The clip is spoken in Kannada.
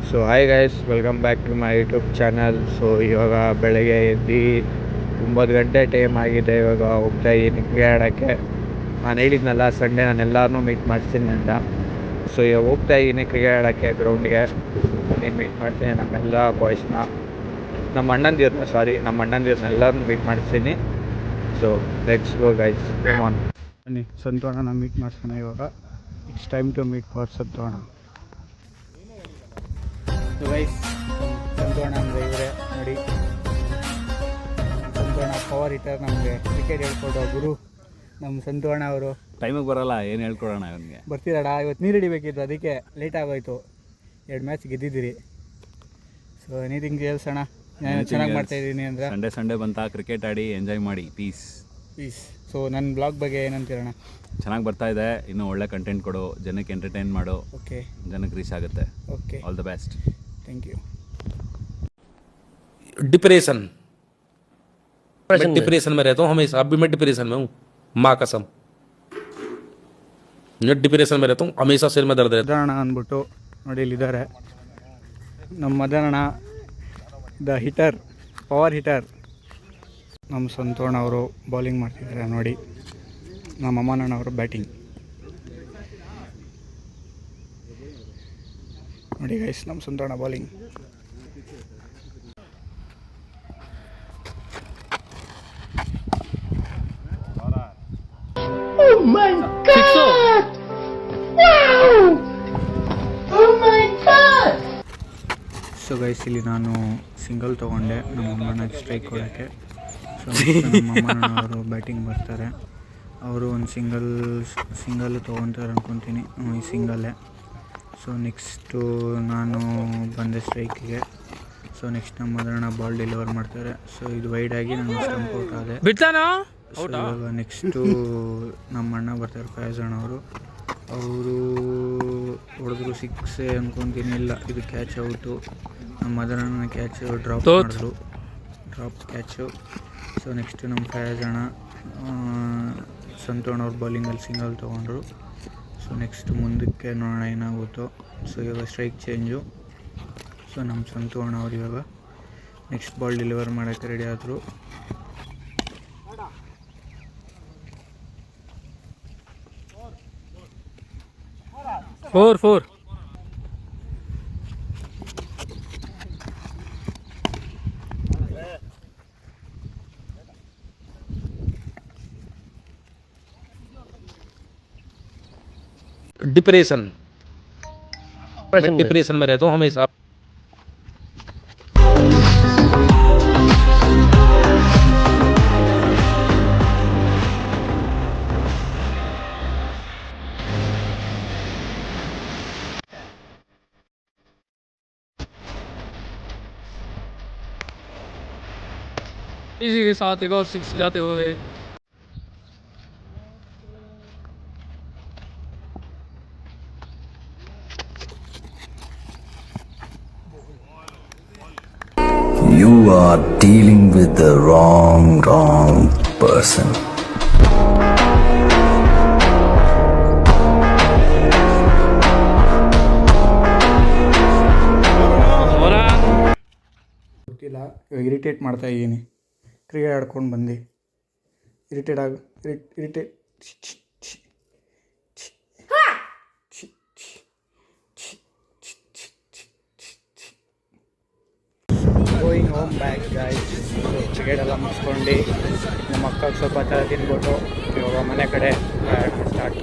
So hi guys, welcome back to my YouTube channel. So ಇವಾಗ ಬೆಳಗ್ಗೆ ಎದ್ದು 9 ಗಂಟೆ ಟೈಮ್ ಆಗಿದೆ. ಇವಾಗ ಹೋಗ್ತಾ ಇದ್ದೀನಿ ಕ್ರಿಕೆಟ್ ಆಡೋಕ್ಕೆ. ನಾನು ಹೇಳಿದ್ನಲ್ಲ ಸಂಡೇ ನಾನು ಎಲ್ಲರನ್ನೂ ಮೀಟ್ ಮಾಡ್ತೀನಿ ಅಂತ. ಸೊ ಇವಾಗ ಹೋಗ್ತಾ ಇದ್ದೀನಿ ಕ್ರಿಕೆಟ್ ಆಡೋಕ್ಕೆ ಗ್ರೌಂಡ್ಗೆ. ನೀನು ಮೀಟ್ ಮಾಡ್ತೀನಿ ನಮ್ಮೆಲ್ಲ ಬಾಯ್ಸ್ನ, ನಮ್ಮ ಅಣ್ಣಂದಿರನ್ನ ಎಲ್ಲರನ್ನೂ ಮೀಟ್ ಮಾಡ್ತೀನಿ. So let's go guys, come on. ಬನ್ನಿ ಸಂತೋಷನ ಮೀಟ್ ಮಾಡ್ಸೋಣ. ಇವಾಗ it's time to meet for Santhosh. Guys, Santhosh ಅಂದರೆ ಇವರೇ ನೋಡಿ. ಸಂತೋಷ ಪವರ್ ಹಿಟ್ಟರ್, ನಮಗೆ ಕ್ರಿಕೆಟ್ ಹೇಳ್ಕೊಡೋ ಗುರು ನಮ್ಮ ಸಂತೋಷ ಅವರು. ಟೈಮಿಗೆ ಬರೋಲ್ಲ, ಏನು ಹೇಳ್ಕೊಡೋಣ ಅವನಿಗೆ. ಬರ್ತೀರಡ, ಇವತ್ತು ನೀರು ಹಿಡಿಬೇಕಿತ್ತು, ಅದಕ್ಕೆ ಲೇಟ್ ಆಗೋಯ್ತು. 2 ಮ್ಯಾಚ್ ಗೆದ್ದಿದ್ದೀರಿ. ಸೊ ಎನಿಥಿಂಗ್ ಹೇಳ್ಸೋಣ, ನಾನು ಚೆನ್ನಾಗಿ ಮಾಡ್ತಾಯಿದ್ದೀನಿ ಅಂದರೆ. ಸಂಡೇ ಬಂತಾ, ಕ್ರಿಕೆಟ್ ಆಡಿ ಎಂಜಾಯ್ ಮಾಡಿ. ಪೀಸ್. ಸೊ ನನ್ನ ಬ್ಲಾಗ್ ಬಗ್ಗೆ ಏನಂತೀರಣ? ಚೆನ್ನಾಗಿ ಬರ್ತಾ ಇದೆ, ಇನ್ನೂ ಒಳ್ಳೆ ಕಂಟೆಂಟ್ ಕೊಡು, ಜನಕ್ಕೆ ಎಂಟರ್ಟೈನ್ ಮಾಡು. ಓಕೆ, ಜನಕ್ಕೆ ರೀಚ್ ಆಗುತ್ತೆ. Okay, all the best. Thank you. Depression में रहता हूँ हमेशा. अब भी मैं डिप्रेशन में हूँ, माँ कसम. मैं डिप्रेशन में रहता हूँ हमेशा. सिर में दर्द रहता है. ಮದನಣ್ಣ ಅಂದ್ಬಿಟ್ಟು ನೋಡಿ ಇಲ್ಲಿದ್ದಾರೆ ನಮ್ಮ ಮದನಣ್ಣ, ದ ಹಿಟರ್, ಪವರ್ ಹಿಟರ್. ನಮ್ಮ ಸಂತೋಷ್ ಅವರು ಬೌಲಿಂಗ್ ಮಾಡ್ತಿದ್ದಾರೆ ನೋಡಿ. ನಮ್ಮ ಅಮ್ಮನಣ್ಣ ಅವರು ಬ್ಯಾಟಿಂಗ್ ನೋಡಿ ಗೈಸ್. ನಮ್ಮ Santosh bowling. Oh my God! Wow! Oh my God! So guys, ಇಲ್ಲಿ ನಾನು ಸಿಂಗಲ್ ತೊಗೊಂಡೆ ನಮ್ಮ ಅಮ್ಮನಿಗೆ ಸ್ಟ್ರೈಕ್ ಕೊಡೋಕ್ಕೆ. ಸೊ ನಮ್ಮ ಅಮ್ಮನವರು ಬ್ಯಾಟಿಂಗ್ ಬರ್ತಾರೆ. ಅವರು ಒಂದು ಸಿಂಗಲ್ ತೊಗೊತಾರೆ ಅಂದ್ಕೊತೀನಿ. ಈ ಸಿಂಗಲ್ಲೇ. ಸೊ ನೆಕ್ಸ್ಟು ನಾನು ಬಂದೆ ಸ್ಟ್ರೈಕಿಗೆ. ಸೊ ನೆಕ್ಸ್ಟ್ ನಮ್ಮ ಮದರಣ್ಣ ಬಾಲ್ ಡೆಲಿವರ್ ಮಾಡ್ತಾರೆ. ಸೊ ಇದು ವೈಡಾಗಿ ನಾನು ಸ್ಟಂಪ್ ಔಟ್ ಆದೆ. ಸೊ ಇವಾಗ ನೆಕ್ಸ್ಟು ನಮ್ಮ ಅಣ್ಣ ಬರ್ತಾರೆ, ಫಯಾಜ್ ಅಣ್ಣ ಅವರು ಹೊಡೆದ್ರು 6 ಅಂದ್ಕೊತೀನಿ. ಇಲ್ಲ, ಇದು ಕ್ಯಾಚ್ ಔಟು. ನಮ್ಮ ಮದರಣ್ಣ ಕ್ಯಾಚ್ ಡ್ರಾಪ್ ಮಾಡಿದ್ರು, ಡ್ರಾಪ್ ಕ್ಯಾಚು. ಸೊ ನೆಕ್ಸ್ಟು ನಮ್ಮ ಫಯಾಜ್ ಅಣ್ಣ, ಸಂತೋಷ್ ಅವ್ರ ಬೌಲಿಂಗಲ್ಲಿ ಸಿಂಗಲ್ ತೊಗೊಂಡ್ರು. ಸೊ ನೆಕ್ಸ್ಟ್ ಮುಂದಕ್ಕೆ ನೋಡೋಣ ಏನಾಗುತ್ತೋ. ಸೊ ಇವಾಗ ಸ್ಟ್ರೈಕ್ ಚೇಂಜು. ಸೊ ನಮ್ಮ ಸಂತೋಷ್ ಅವ್ರು ಇವಾಗ ನೆಕ್ಸ್ಟ್ ಬಾಲ್ ಡೆಲಿವರ್ ಮಾಡೋಕ್ಕೆ ರೆಡಿ ಆದರು. फोर डिप्रेशन में रहता हूँ हमेशा. इसी के साथ एक और 6 जाते हुए You are dealing with the wrong person. ಗೊತ್ತಿಲ್ಲ, ಇವಾಗ ಇರಿಟೇಟ್ ಮಾಡ್ತಾ ಇದ್ದೀನಿ. ಕ್ರಿಕೆಟ್ ಆಡ್ಕೊಂಡು ಬಂದು irritate going home back guys. Cricket ಎಲ್ಲ ಮುಗಿಸ್ಕೊಂಡು ನಮ್ಮ ಅಕ್ಕಗೆ ಸ್ವಲ್ಪ ಥರ ತಿನ್ಬಿಟ್ಟು ಇವಾಗ ಮನೆ ಕಡೆ ಸ್ಟಾರ್ಟ್.